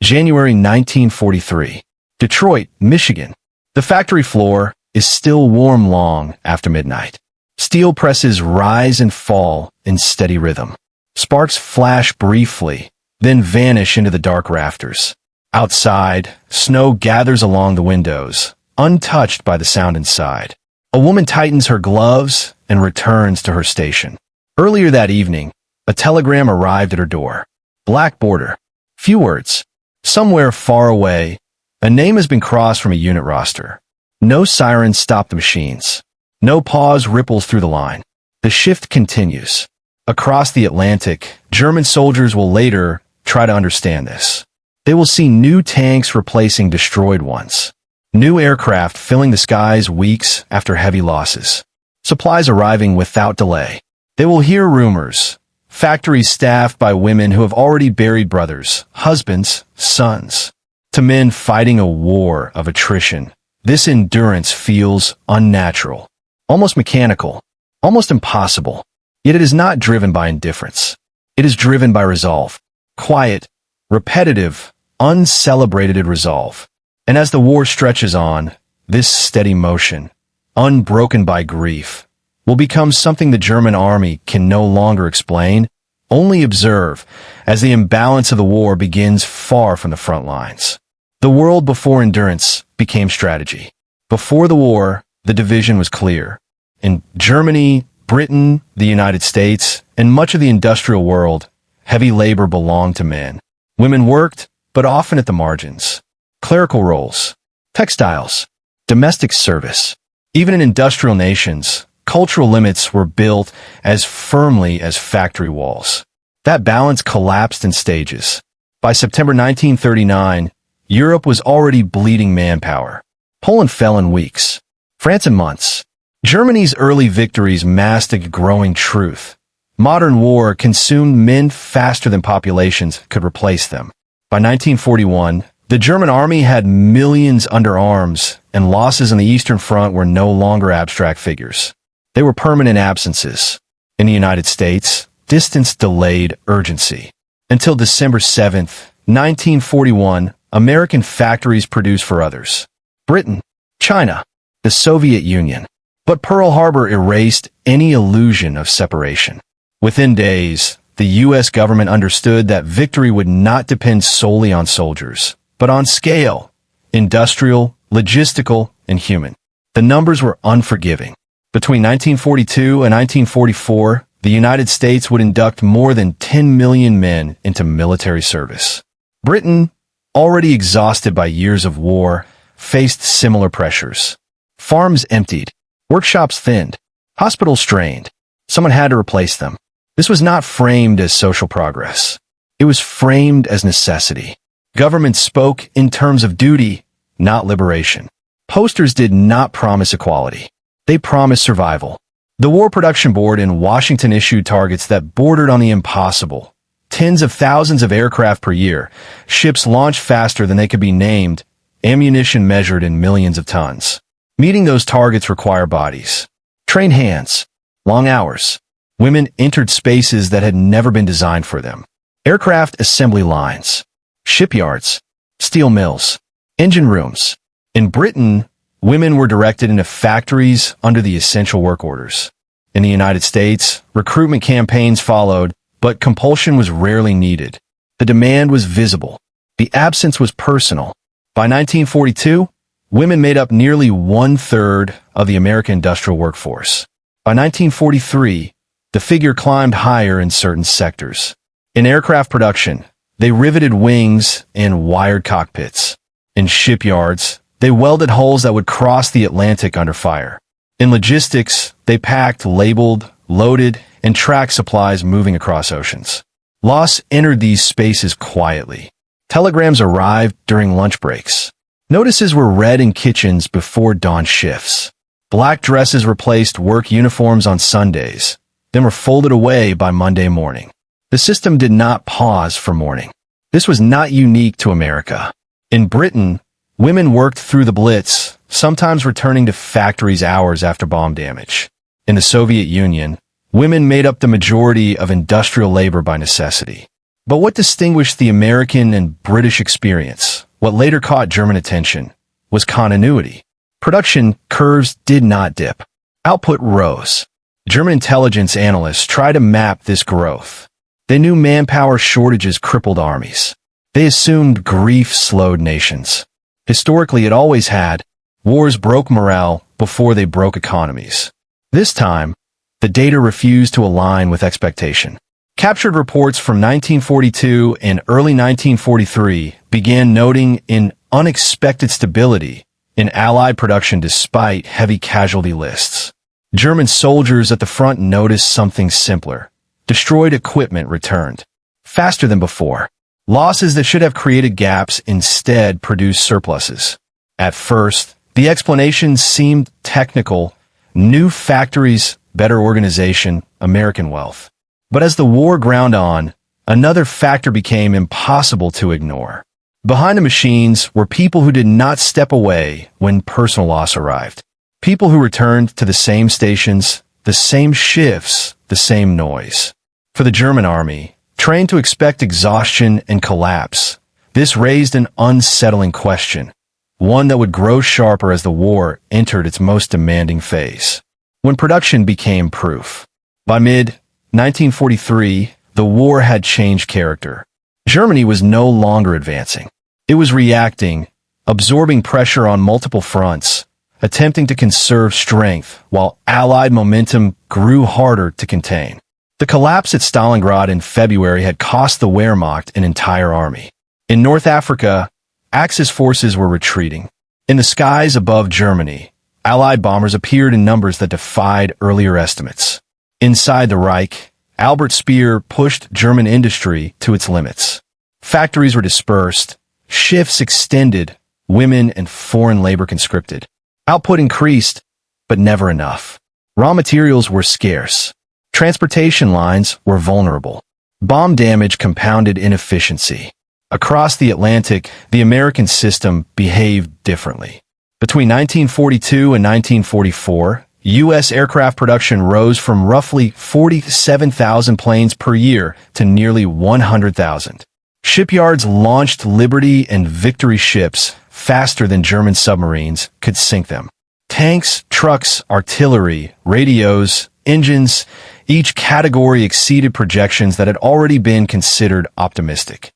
January 1943. Detroit, Michigan. The factory floor is still warm long after midnight. Steel presses rise and fall in steady rhythm. Sparks flash briefly, then vanish into the dark rafters. Outside, snow gathers along the windows, untouched by the sound inside. A woman tightens her gloves and returns to her station. Earlier that evening, a telegram arrived at her door. Black border. Few words. Somewhere far away, a name has been crossed from a unit roster. No sirens stop the machines. No pause ripples through the line. The shift continues. Across the Atlantic, German soldiers will later try to understand this. They will see new tanks replacing destroyed ones. New aircraft filling the skies weeks after heavy losses. Supplies arriving without delay. They will hear rumors. Factories staffed by women who have already buried brothers, husbands, sons. To men fighting a war of attrition, this endurance feels unnatural, almost mechanical, almost impossible. Yet it is not driven by indifference. It is driven by resolve. Quiet, repetitive, uncelebrated resolve. And as the war stretches on, this steady motion, unbroken by grief, will become something the German army can no longer explain, only observe, as the imbalance of the war begins far from the front lines. The world before endurance became strategy. Before the war, the division was clear. In Germany, Britain, the United States, and much of the industrial world, heavy labor belonged to men. Women worked, but often at the margins. Clerical roles, textiles, domestic service. Even in industrial nations, cultural limits were built as firmly as factory walls. That balance collapsed in stages. By September 1939, Europe was already bleeding manpower. Poland fell in weeks, France in months. Germany's early victories masked a growing truth. Modern war consumed men faster than populations could replace them. By 1941, the German army had millions under arms, and losses on the Eastern Front were no longer abstract figures. They were permanent absences. In the United States, distance delayed urgency. Until December 7, 1941, American factories produced for others. Britain, China, the Soviet Union. But Pearl Harbor erased any illusion of separation. Within days, the U.S. government understood that victory would not depend solely on soldiers, but on scale, industrial, logistical, and human. The numbers were unforgiving. Between 1942 and 1944, the United States would induct more than 10 million men into military service. Britain, already exhausted by years of war, faced similar pressures. Farms emptied, workshops thinned, hospitals strained. Someone had to replace them. This was not framed as social progress. It was framed as necessity. Governments spoke in terms of duty, not liberation. Posters did not promise equality. They promised survival. The War Production Board in Washington issued targets that bordered on the impossible. Tens of thousands of aircraft per year, ships launched faster than they could be named, ammunition measured in millions of tons. Meeting those targets require bodies, trained hands, long hours. Women entered spaces that had never been designed for them. Aircraft assembly lines, shipyards, steel mills, engine rooms. In Britain, women were directed into factories under the essential work orders. In the United States, recruitment campaigns followed, but compulsion was rarely needed. The demand was visible. The absence was personal. By 1942, women made up nearly one-third of the American industrial workforce. By 1943, the figure climbed higher in certain sectors. In aircraft production, they riveted wings and wired cockpits. In shipyards, they welded hulls that would cross the Atlantic under fire. In logistics, they packed, labeled, loaded, and tracked supplies moving across oceans. Loss entered these spaces quietly. Telegrams arrived during lunch breaks. Notices were read in kitchens before dawn shifts. Black dresses replaced work uniforms on Sundays, then were folded away by Monday morning. The system did not pause for mourning. This was not unique to America. In Britain, women worked through the Blitz, sometimes returning to factories hours after bomb damage. In the Soviet Union, women made up the majority of industrial labor by necessity. But what distinguished the American and British experience, what later caught German attention, was continuity. Production curves did not dip. Output rose. German intelligence analysts tried to map this growth. They knew manpower shortages crippled armies. They assumed grief slowed nations. Historically, it always had. Wars broke morale before they broke economies. This time, the data refused to align with expectation. Captured reports from 1942 and early 1943 began noting an unexpected stability in Allied production despite heavy casualty lists. German soldiers at the front noticed something simpler. Destroyed equipment returned faster than before. Losses that should have created gaps instead produced surpluses. At first, the explanation seemed technical: new factories, better organization, American wealth. But as the war ground on, another factor became impossible to ignore. Behind the machines were people who did not step away when personal loss arrived. People who returned to the same stations, the same shifts, the same noise. For the German army, trained to expect exhaustion and collapse, this raised an unsettling question, one that would grow sharper as the war entered its most demanding phase. When production became proof. By mid-1943, the war had changed character. Germany was no longer advancing. It was reacting, absorbing pressure on multiple fronts, attempting to conserve strength while Allied momentum grew harder to contain. The collapse at Stalingrad in February had cost the Wehrmacht an entire army. In North Africa, Axis forces were retreating. In the skies above Germany, Allied bombers appeared in numbers that defied earlier estimates. Inside the Reich, Albert Speer pushed German industry to its limits. Factories were dispersed, shifts extended, women and foreign labor conscripted. Output increased, but never enough. Raw materials were scarce. Transportation lines were vulnerable. Bomb damage compounded inefficiency. Across the Atlantic, the American system behaved differently. Between 1942 and 1944, U.S. aircraft production rose from roughly 47,000 planes per year to nearly 100,000. Shipyards launched Liberty and Victory ships faster than German submarines could sink them. Tanks, trucks, artillery, radios, engines, each category exceeded projections that had already been considered optimistic.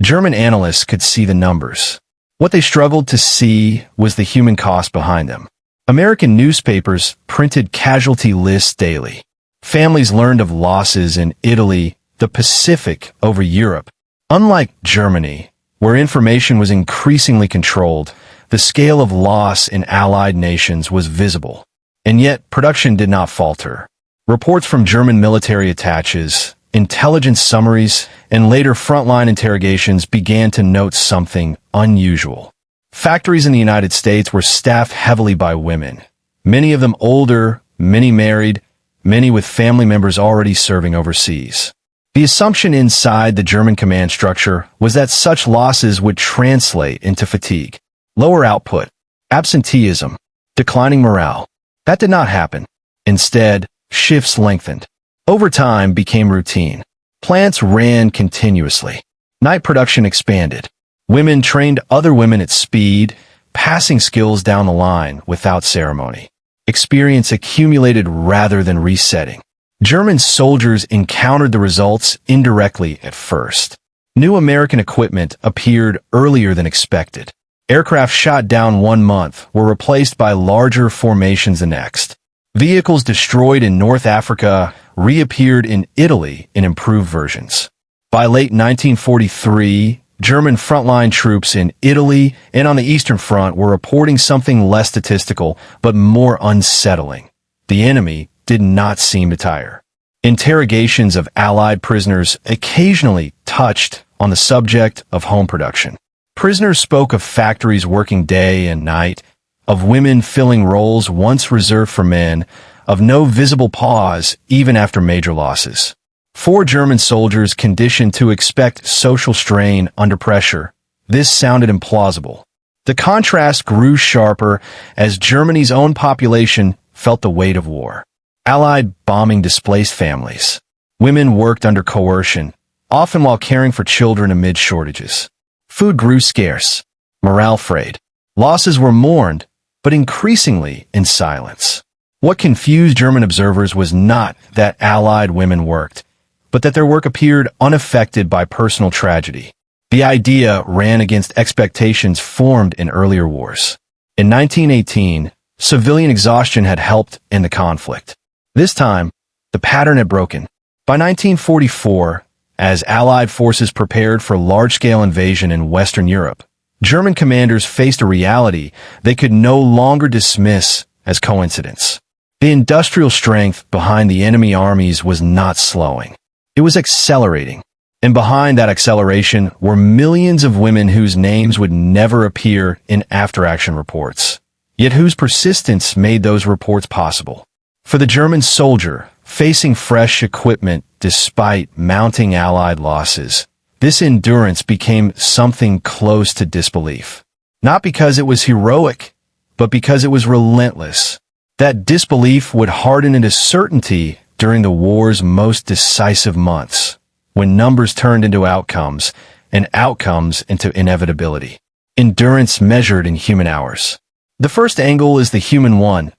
German analysts could see the numbers. What they struggled to see was the human cost behind them. American newspapers printed casualty lists daily. Families learned of losses in Italy, the Pacific over Europe. Unlike Germany, where information was increasingly controlled, the scale of loss in Allied nations was visible. And yet, production did not falter. Reports from German military attaches, intelligence summaries, and later frontline interrogations began to note something unusual. Factories in the United States were staffed heavily by women, many of them older, many married, many with family members already serving overseas. The assumption inside the German command structure was that such losses would translate into fatigue, lower output, absenteeism, declining morale. That did not happen. Instead, shifts lengthened. Overtime became routine. Plants ran continuously. Night production expanded. Women trained other women at speed, passing skills down the line without ceremony. Experience accumulated rather than resetting. German soldiers encountered the results indirectly at first. New American equipment appeared earlier than expected. Aircraft shot down 1 month were replaced by larger formations the next. Vehicles destroyed in North Africa reappeared in Italy in improved versions. By late 1943, German frontline troops in Italy and on the Eastern Front were reporting something less statistical but more unsettling. The enemy did not seem to tire. Interrogations of Allied prisoners occasionally touched on the subject of home production. Prisoners spoke of factories working day and night, of women filling roles once reserved for men, of no visible pause even after major losses. 4 German soldiers conditioned to expect social strain under pressure. This sounded implausible. The contrast grew sharper as Germany's own population felt the weight of war. Allied bombing displaced families. Women worked under coercion. often while caring for children amid shortages. Food grew scarce, morale frayed. Losses were mourned, but increasingly in silence. What confused German observers was not that Allied women worked, but that their work appeared unaffected by personal tragedy. The idea ran against expectations formed in earlier wars. In 1918, civilian exhaustion had helped end the conflict. This time, the pattern had broken. By 1944, as Allied forces prepared for large-scale invasion in Western Europe, German commanders faced a reality they could no longer dismiss as coincidence. The industrial strength behind the enemy armies was not slowing. It was accelerating. And behind that acceleration were millions of women whose names would never appear in after-action reports, yet whose persistence made those reports possible. For the German soldier, facing fresh equipment despite mounting Allied losses, this endurance became something close to disbelief. Not because it was heroic, but because it was relentless. That disbelief would harden into certainty during the war's most decisive months, when numbers turned into outcomes, and outcomes into inevitability. Endurance measured in human hours. The first angle is the human one,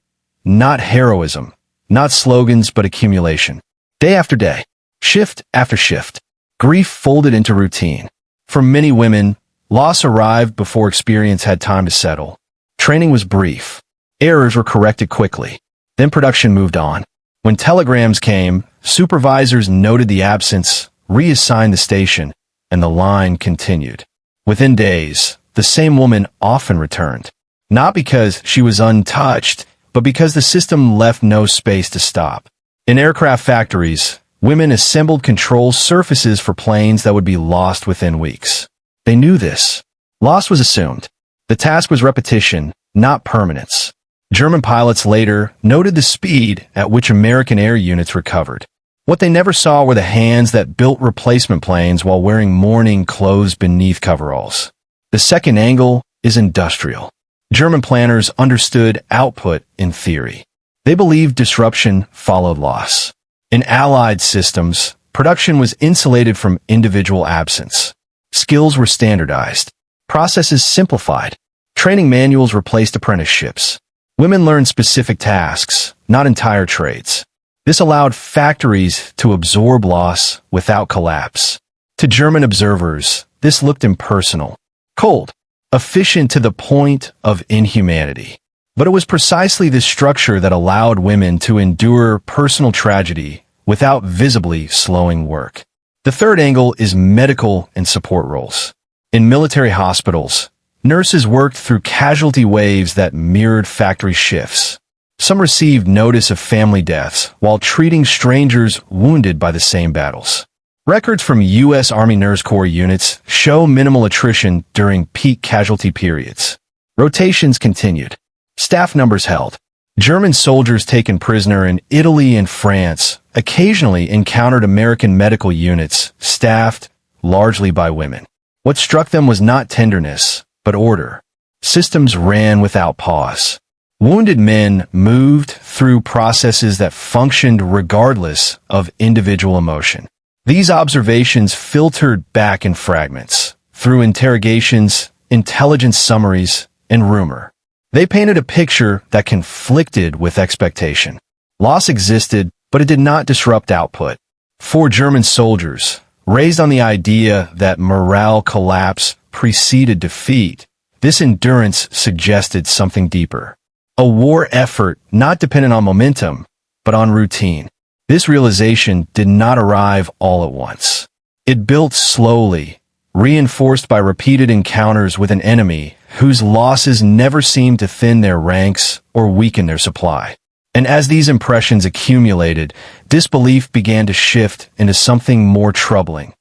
not heroism, not slogans but accumulation. Day after day, shift after shift, grief folded into routine. For many women, loss arrived before experience had time to settle. Training was brief. Errors were corrected quickly. Then production moved on. When telegrams came, supervisors noted the absence, reassigned the station, and the line continued. Within days, the same woman often returned. Not because she was untouched, but because the system left no space to stop. In aircraft factories, women assembled control surfaces for planes that would be lost within weeks. They knew this. Loss was assumed. The task was repetition, not permanence. German pilots later noted the speed at which American air units recovered. What they never saw were the hands that built replacement planes while wearing mourning clothes beneath coveralls. The second angle is industrial. German planners understood output in theory. They believed disruption followed loss. In Allied systems, production was insulated from individual absence. Skills were standardized. Processes simplified. Training manuals replaced apprenticeships. Women learned specific tasks, not entire trades. This allowed factories to absorb loss without collapse. To German observers, this looked impersonal, cold, efficient to the point of inhumanity. But it was precisely this structure that allowed women to endure personal tragedy without visibly slowing work. The third angle is medical and support roles. In military hospitals, nurses worked through casualty waves that mirrored factory shifts. Some received notice of family deaths while treating strangers wounded by the same battles. Records from U.S. Army Nurse Corps units show minimal attrition during peak casualty periods. Rotations continued. Staff numbers held. German soldiers taken prisoner in Italy and France occasionally encountered American medical units staffed largely by women. What struck them was not tenderness, but order. Systems ran without pause. Wounded men moved through processes that functioned regardless of individual emotion. These observations filtered back in fragments, through interrogations, intelligence summaries, and rumor. They painted a picture that conflicted with expectation. Loss existed, but it did not disrupt output. For German soldiers, raised on the idea that morale collapse preceded defeat, this endurance suggested something deeper. A war effort not dependent on momentum, but on routine. This realization did not arrive all at once. It built slowly, reinforced by repeated encounters with an enemy whose losses never seemed to thin their ranks or weaken their supply. And as these impressions accumulated, disbelief began to shift into something more troubling: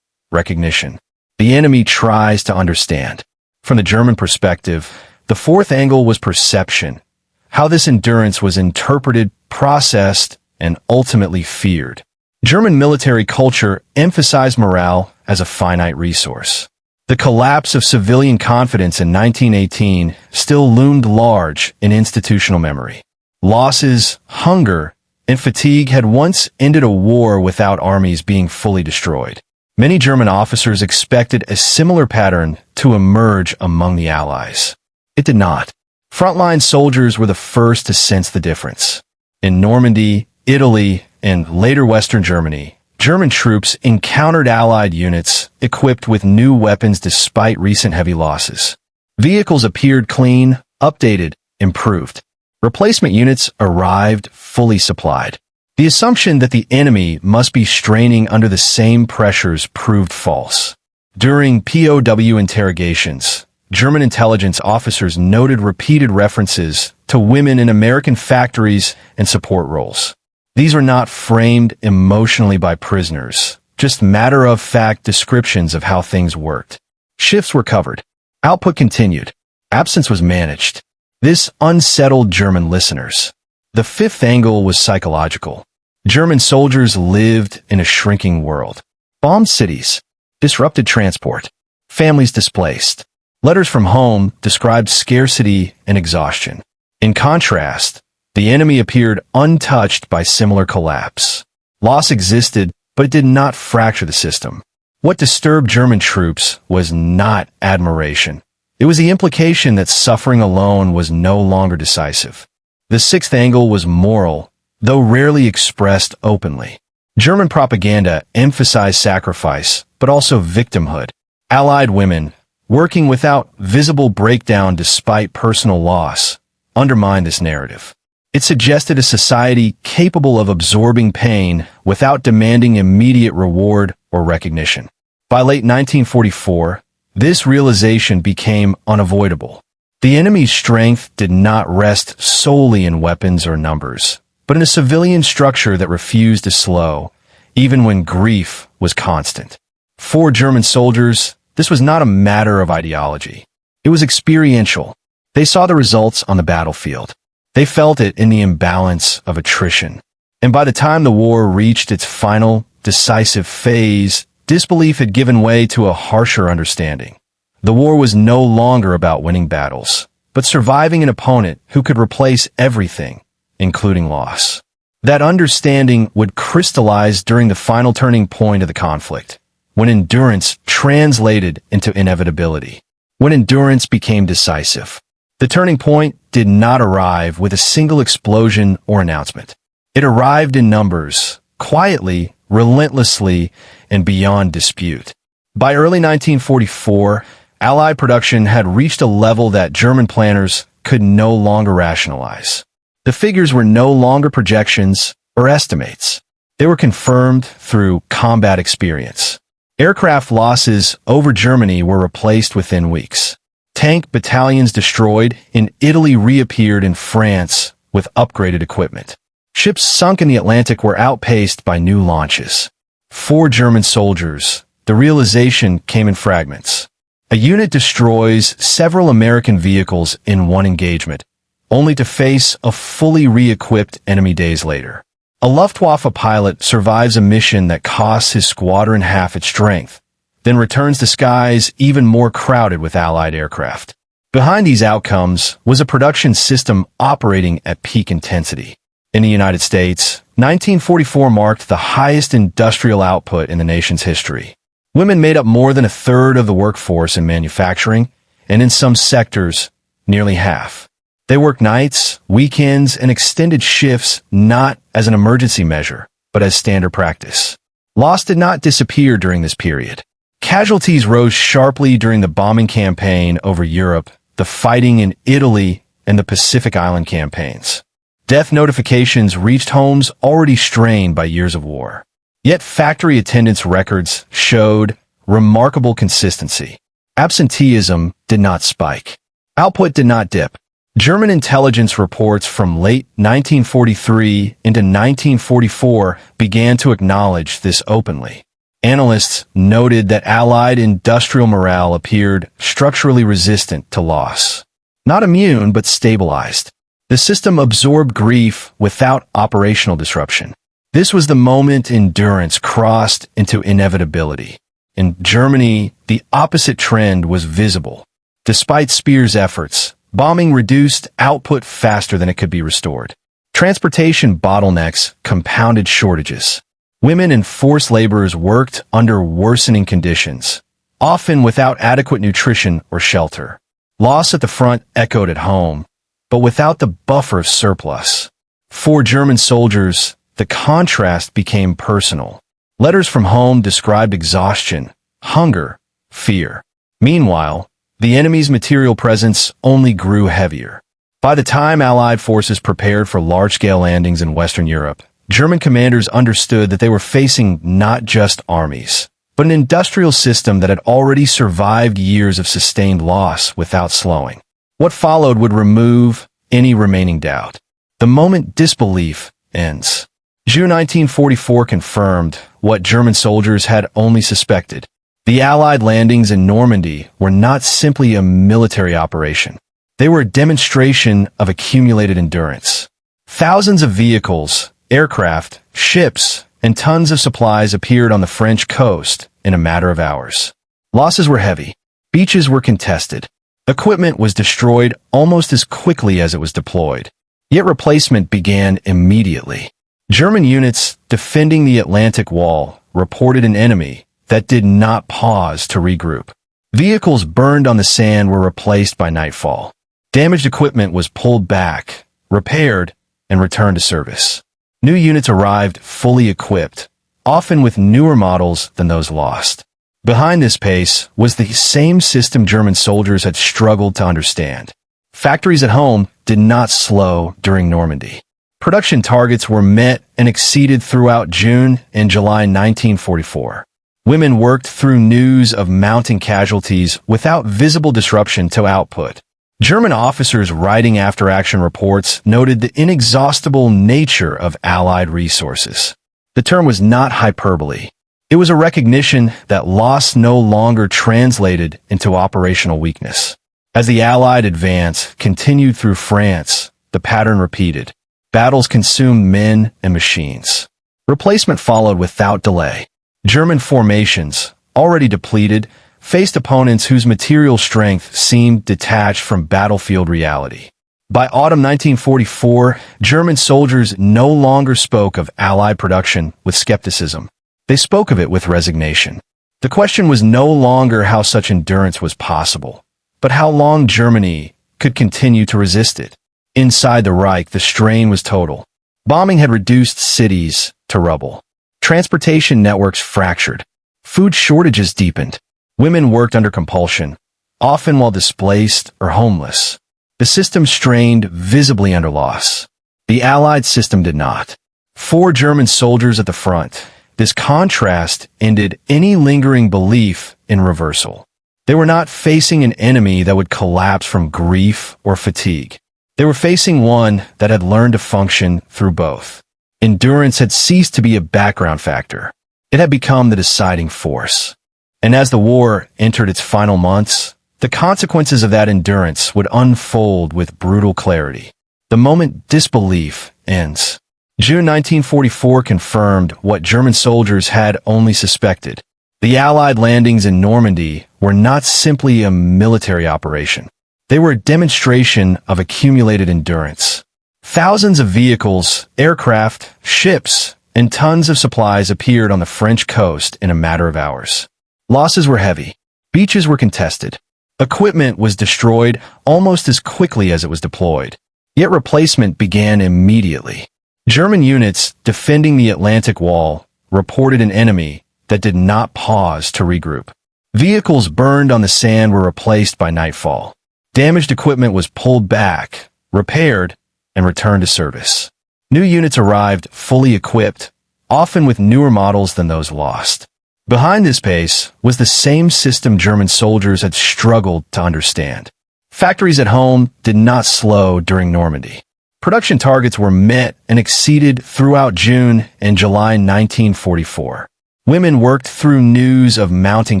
recognition. The enemy tries to understand. From the German perspective, the fourth angle was perception. How this endurance was interpreted, processed, and ultimately feared. German military culture emphasized morale as a finite resource. The collapse of civilian confidence in 1918 still loomed large in institutional memory. Losses, hunger, and fatigue had once ended a war without armies being fully destroyed. Many German officers expected a similar pattern to emerge among the Allies. It did not. Frontline soldiers were the first to sense the difference. In Normandy, Italy, and later Western Germany, German troops encountered Allied units equipped with new weapons despite recent heavy losses. Vehicles appeared clean, updated, improved. Replacement units arrived fully supplied. The assumption that the enemy must be straining under the same pressures proved false. During POW interrogations, German intelligence officers noted repeated references to women in American factories and support roles. These were not framed emotionally by prisoners, just matter-of-fact descriptions of how things worked. Shifts were covered. Output continued. Absence was managed. This unsettled German listeners. The fifth angle was psychological. German soldiers lived in a shrinking world. Bombed cities, disrupted transport, families displaced. Letters from home described scarcity and exhaustion. In contrast, the enemy appeared untouched by similar collapse. Loss existed, but it did not fracture the system. What disturbed German troops was not admiration. It was the implication that suffering alone was no longer decisive. The sixth angle was moral, though rarely expressed openly. German propaganda emphasized sacrifice, but also victimhood. Allied women, working without visible breakdown despite personal loss, undermined this narrative. It suggested a society capable of absorbing pain without demanding immediate reward or recognition. By late 1944, this realization became unavoidable. The enemy's strength did not rest solely in weapons or numbers, but in a civilian structure that refused to slow, even when grief was constant. For German soldiers, this was not a matter of ideology. It was experiential. They saw the results on the battlefield. They felt it in the imbalance of attrition. And by the time the war reached its final, decisive phase, disbelief had given way to a harsher understanding. The war was no longer about winning battles, but surviving an opponent who could replace everything, including loss. That understanding would crystallize during the final turning point of the conflict, when endurance translated into inevitability, when endurance became decisive. The turning point did not arrive with a single explosion or announcement. It arrived in numbers, quietly, relentlessly, and beyond dispute. By early 1944, Allied production had reached a level that German planners could no longer rationalize. The figures were no longer projections or estimates. They were confirmed through combat experience. Aircraft losses over Germany were replaced within weeks. Tank battalions destroyed in Italy reappeared in France with upgraded equipment. Ships sunk in the Atlantic were outpaced by new launches. For German soldiers, the realization came in fragments. A unit destroys several American vehicles in one engagement, only to face a fully re-equipped enemy days later. A Luftwaffe pilot survives a mission that costs his squadron half its strength, then returns to skies even more crowded with Allied aircraft. Behind these outcomes was a production system operating at peak intensity. In the United States, 1944 marked the highest industrial output in the nation's history. Women made up more than a third of the workforce in manufacturing, and in some sectors, nearly half. They worked nights, weekends, and extended shifts not as an emergency measure, but as standard practice. Loss did not disappear during this period. Casualties rose sharply during the bombing campaign over Europe, the fighting in Italy, and the Pacific Island campaigns. Death notifications reached homes already strained by years of war. Yet factory attendance records showed remarkable consistency. Absenteeism did not spike. Output did not dip. German intelligence reports from late 1943 into 1944 began to acknowledge this openly. Analysts noted that Allied industrial morale appeared structurally resistant to loss. Not immune, but stabilized. The system absorbed grief without operational disruption. This was the moment endurance crossed into inevitability. In Germany, the opposite trend was visible. Despite Speer's efforts, bombing reduced output faster than it could be restored. Transportation bottlenecks compounded shortages. Women and forced laborers worked under worsening conditions, often without adequate nutrition or shelter. Loss at the front echoed at home, but without the buffer of surplus. For German soldiers, the contrast became personal. Letters from home described exhaustion, hunger, fear. Meanwhile, the enemy's material presence only grew heavier. By the time Allied forces prepared for large-scale landings in Western Europe, German commanders understood that they were facing not just armies, but an industrial system that had already survived years of sustained loss without slowing. What followed would remove any remaining doubt. The moment disbelief ends. June 1944 confirmed what German soldiers had only suspected. The Allied landings in Normandy were not simply a military operation. They were a demonstration of accumulated endurance. Thousands of vehicles, aircraft, ships, and tons of supplies appeared on the French coast in a matter of hours. Losses were heavy. Beaches were contested. Equipment was destroyed almost as quickly as it was deployed. Yet replacement began immediately. German units defending the Atlantic Wall reported an enemy that did not pause to regroup. Vehicles burned on the sand were replaced by nightfall. Damaged equipment was pulled back, repaired, and returned to service. New units arrived fully equipped, often with newer models than those lost. Behind this pace was the same system German soldiers had struggled to understand. Factories at home did not slow during Normandy. Production targets were met and exceeded throughout June and July 1944. Women worked through news of mounting casualties without visible disruption to output. German officers writing after-action reports noted the inexhaustible nature of Allied resources. The term was not hyperbole. It was a recognition that loss no longer translated into operational weakness. As the Allied advance continued through France, the pattern repeated. Battles consumed men and machines. Replacement followed without delay. German formations, already depleted, faced opponents whose material strength seemed detached from battlefield reality. By autumn 1944, German soldiers no longer spoke of Allied production with skepticism. They spoke of it with resignation. The question was no longer how such endurance was possible, but how long Germany could continue to resist it. Inside the Reich, the strain was total. Bombing had reduced cities to rubble. Transportation networks fractured. Food shortages deepened. Women worked under compulsion, often while displaced or homeless. The system strained visibly under loss. The Allied system did not. For German soldiers at the front, this contrast ended any lingering belief in reversal. They were not facing an enemy that would collapse from grief or fatigue. They were facing one that had learned to function through both. Endurance had ceased to be a background factor. It had become the deciding force. And as the war entered its final months, the consequences of that endurance would unfold with brutal clarity. The moment disbelief ends. June 1944 confirmed what German soldiers had only suspected. The Allied landings in Normandy were not simply a military operation. They were a demonstration of accumulated endurance. Thousands of vehicles, aircraft, ships, and tons of supplies appeared on the French coast in a matter of hours. Losses were heavy. Beaches were contested. Equipment was destroyed almost as quickly as it was deployed. Yet replacement began immediately. German units defending the Atlantic Wall reported an enemy that did not pause to regroup. Vehicles burned on the sand were replaced by nightfall. Damaged equipment was pulled back, repaired, and returned to service. New units arrived fully equipped, often with newer models than those lost. Behind this pace was the same system German soldiers had struggled to understand. Factories at home did not slow during Normandy. Production targets were met and exceeded throughout June and July 1944. Women worked through news of mounting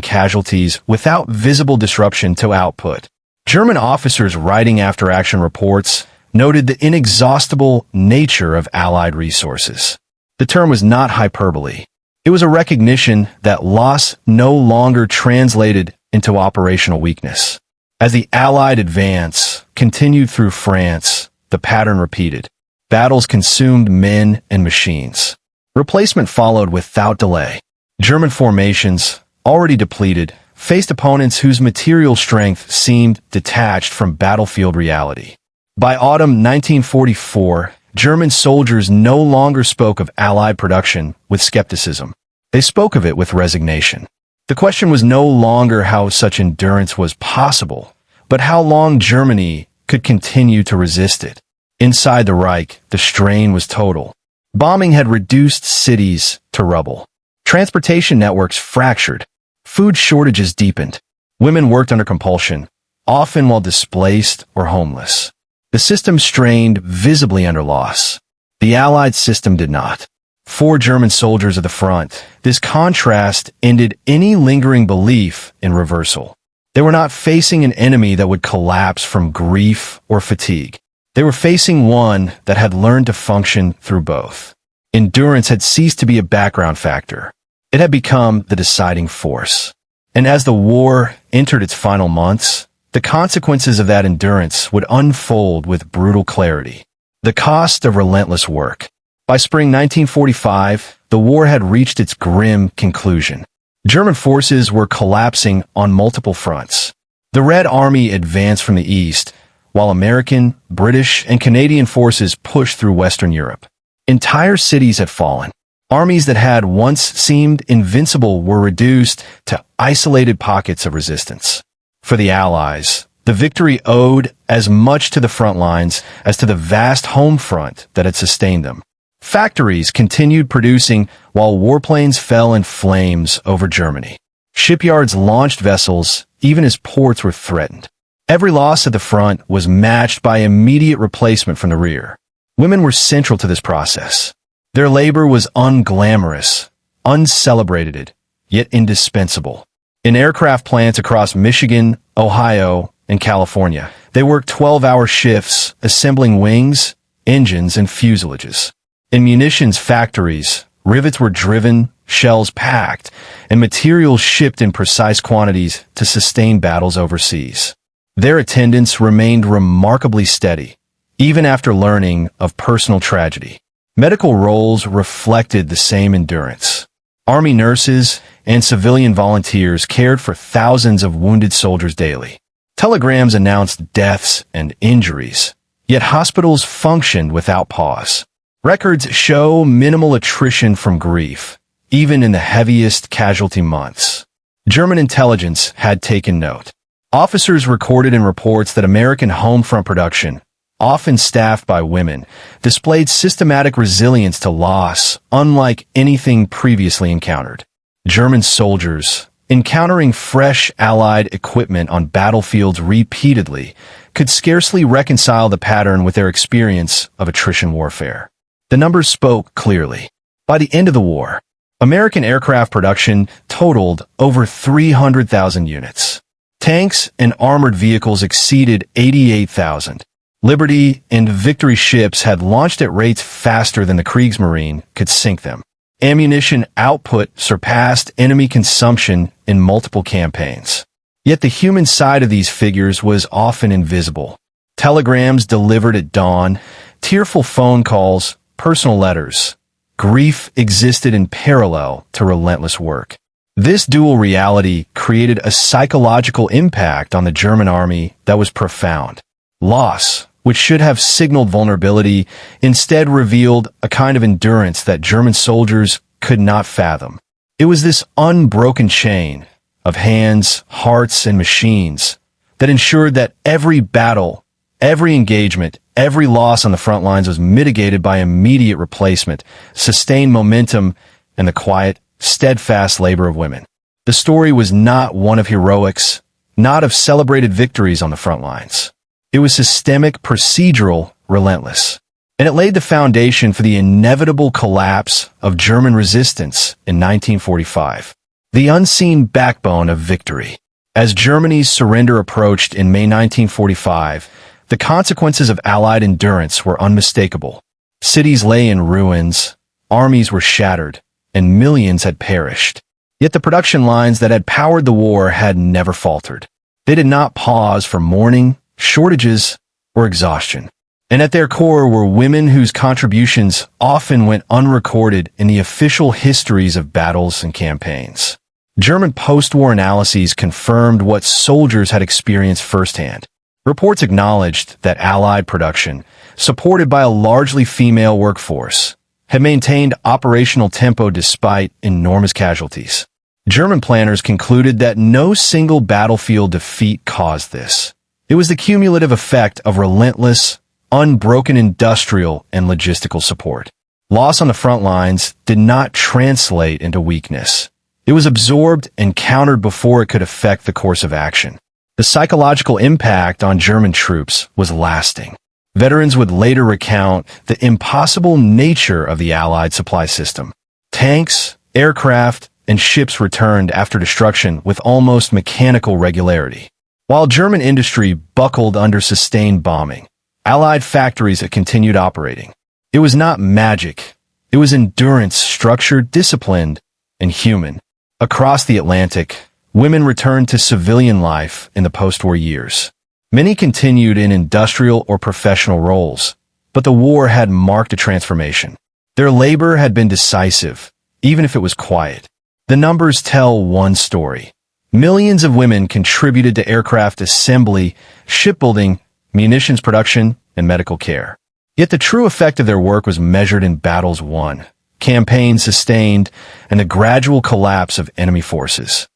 casualties without visible disruption to output. German officers writing after-action reports noted the inexhaustible nature of Allied resources. The term was not hyperbole. It was a recognition that loss no longer translated into operational weakness. As the Allied advance continued through France, the pattern repeated. Battles consumed men and machines. Replacement followed without delay. German formations, already depleted, faced opponents whose material strength seemed detached from battlefield reality. By autumn 1944, German soldiers no longer spoke of Allied production with skepticism. They spoke of it with resignation. The question was no longer how such endurance was possible, but how long Germany could continue to resist it. Inside the Reich, the strain was total. Bombing had reduced cities to rubble. Transportation networks fractured. Food shortages deepened. Women worked under compulsion, often while displaced or homeless. The system strained visibly under loss. The Allied system did not. For German soldiers at the front, this contrast ended any lingering belief in reversal. They were not facing an enemy that would collapse from grief or fatigue. They were facing one that had learned to function through both. Endurance had ceased to be a background factor. It had become the deciding force. And as the war entered its final months, the consequences of that endurance would unfold with brutal clarity. The cost of relentless work. By spring 1945, the war had reached its grim conclusion. German forces were collapsing on multiple fronts. The Red Army advanced from the east, while American, British, and Canadian forces pushed through Western Europe. Entire cities had fallen. Armies that had once seemed invincible were reduced to isolated pockets of resistance. For the Allies, the victory owed as much to the front lines as to the vast home front that had sustained them. Factories continued producing while warplanes fell in flames over Germany. Shipyards launched vessels even as ports were threatened. Every loss at the front was matched by immediate replacement from the rear. Women were central to this process. Their labor was unglamorous, uncelebrated, yet indispensable. In aircraft plants across Michigan, Ohio, and California, they worked 12-hour shifts assembling wings, engines, and fuselages. In munitions factories, rivets were driven, shells packed, and materials shipped in precise quantities to sustain battles overseas. Their attendance remained remarkably steady, even after learning of personal tragedy. Medical roles reflected the same endurance. Army nurses and civilian volunteers cared for thousands of wounded soldiers daily. Telegrams announced deaths and injuries, yet hospitals functioned without pause. Records show minimal attrition from grief, even in the heaviest casualty months. German intelligence had taken note. Officers recorded in reports that American home front production, often staffed by women, displayed systematic resilience to loss, unlike anything previously encountered. German soldiers, encountering fresh Allied equipment on battlefields repeatedly, could scarcely reconcile the pattern with their experience of attrition warfare. The numbers spoke clearly. By the end of the war, American aircraft production totaled over 300,000 units. Tanks and armored vehicles exceeded 88,000. Liberty and Victory ships had launched at rates faster than the Kriegsmarine could sink them. Ammunition output surpassed enemy consumption in multiple campaigns. Yet the human side of these figures was often invisible. Telegrams delivered at dawn, tearful phone calls, personal letters. Grief existed in parallel to relentless work. This dual reality created a psychological impact on the German army that was profound. Loss, which should have signaled vulnerability, instead revealed a kind of endurance that German soldiers could not fathom. It was this unbroken chain of hands, hearts, and machines that ensured that every battle, every engagement, every loss on the front lines was mitigated by immediate replacement, sustained momentum, and the quiet, steadfast labor of women. The story was not one of heroics, not of celebrated victories on the front lines. It was systemic, procedural, relentless. And it laid the foundation for the inevitable collapse of German resistance in 1945. The unseen backbone of victory. As Germany's surrender approached in May 1945, the consequences of Allied endurance were unmistakable. Cities lay in ruins, armies were shattered, and millions had perished. Yet the production lines that had powered the war had never faltered. They did not pause for mourning, shortages, or exhaustion. And at their core were women whose contributions often went unrecorded in the official histories of battles and campaigns. German post-war analyses confirmed what soldiers had experienced firsthand. Reports acknowledged that Allied production, supported by a largely female workforce, had maintained operational tempo despite enormous casualties. German planners concluded that no single battlefield defeat caused this. It was the cumulative effect of relentless, unbroken industrial and logistical support. Loss on the front lines did not translate into weakness. It was absorbed and countered before it could affect the course of action. The psychological impact on German troops was lasting. Veterans would later recount the impossible nature of the Allied supply system. Tanks, aircraft, and ships returned after destruction with almost mechanical regularity. While German industry buckled under sustained bombing, Allied factories had continued operating. It was not magic. It was endurance, structured, disciplined, and human. Across the Atlantic, women returned to civilian life in the post-war years. Many continued in industrial or professional roles, but the war had marked a transformation. Their labor had been decisive, even if it was quiet. The numbers tell one story. Millions of women contributed to aircraft assembly, shipbuilding, munitions production, and medical care. Yet the true effect of their work was measured in battles won, campaigns sustained, and the gradual collapse of enemy forces.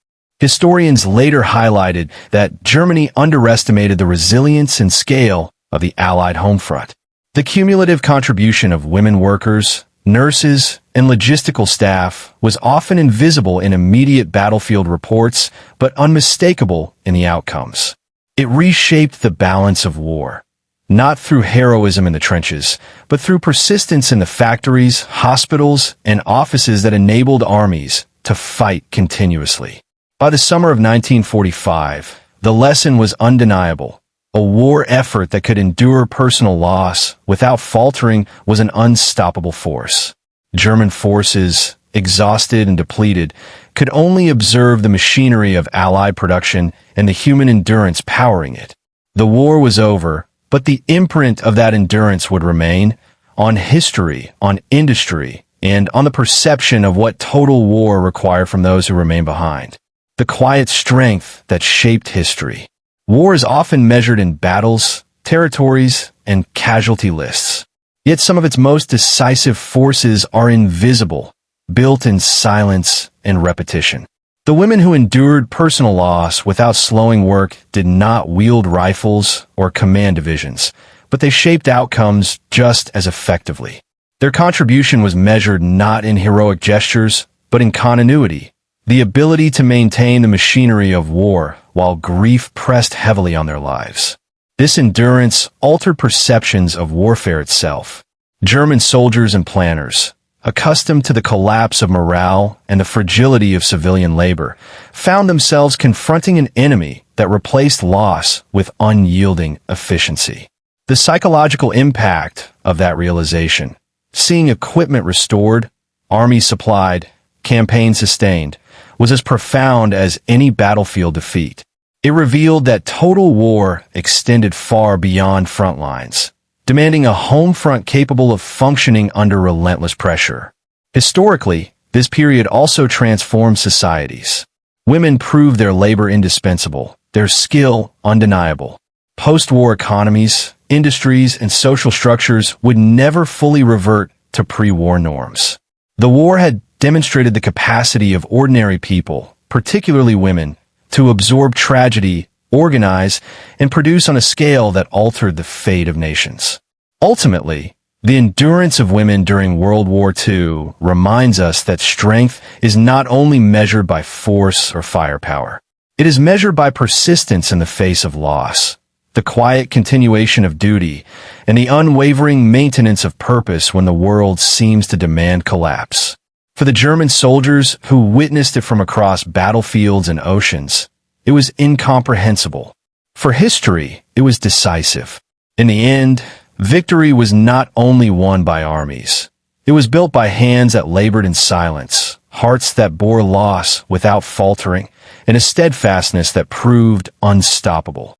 Historians later highlighted that Germany underestimated the resilience and scale of the Allied home front. The cumulative contribution of women workers, nurses, and logistical staff was often invisible in immediate battlefield reports, but unmistakable in the outcomes. It reshaped the balance of war, not through heroism in the trenches, but through persistence in the factories, hospitals, and offices that enabled armies to fight continuously. By the summer of 1945, the lesson was undeniable. A war effort that could endure personal loss without faltering was an unstoppable force. German forces, exhausted and depleted, could only observe the machinery of Allied production and the human endurance powering it. The war was over, but the imprint of that endurance would remain on history, on industry, and on the perception of what total war required from those who remain behind. The quiet strength that shaped history. War is often measured in battles, territories, and casualty lists. Yet some of its most decisive forces are invisible, built in silence and repetition. The women who endured personal loss without slowing work did not wield rifles or command divisions, but they shaped outcomes just as effectively. Their contribution was measured not in heroic gestures, but in continuity, the ability to maintain the machinery of war while grief pressed heavily on their lives. This endurance altered perceptions of warfare itself. German soldiers and planners, accustomed to the collapse of morale and the fragility of civilian labor, found themselves confronting an enemy that replaced loss with unyielding efficiency. The psychological impact of that realization, seeing equipment restored, armies supplied, campaigns sustained, was as profound as any battlefield defeat. It revealed that total war extended far beyond front lines, demanding a home front capable of functioning under relentless pressure. Historically, this period also transformed societies. Women proved their labor indispensable, their skill undeniable. Post-war economies, industries, and social structures would never fully revert to pre-war norms. The war had demonstrated the capacity of ordinary people, particularly women, to absorb tragedy, organize, and produce on a scale that altered the fate of nations. Ultimately, the endurance of women during World War II reminds us that strength is not only measured by force or firepower. It is measured by persistence in the face of loss, the quiet continuation of duty, and the unwavering maintenance of purpose when the world seems to demand collapse. For the German soldiers who witnessed it from across battlefields and oceans, it was incomprehensible. For history, it was decisive. In the end, victory was not only won by armies. It was built by hands that labored in silence, hearts that bore loss without faltering, and a steadfastness that proved unstoppable.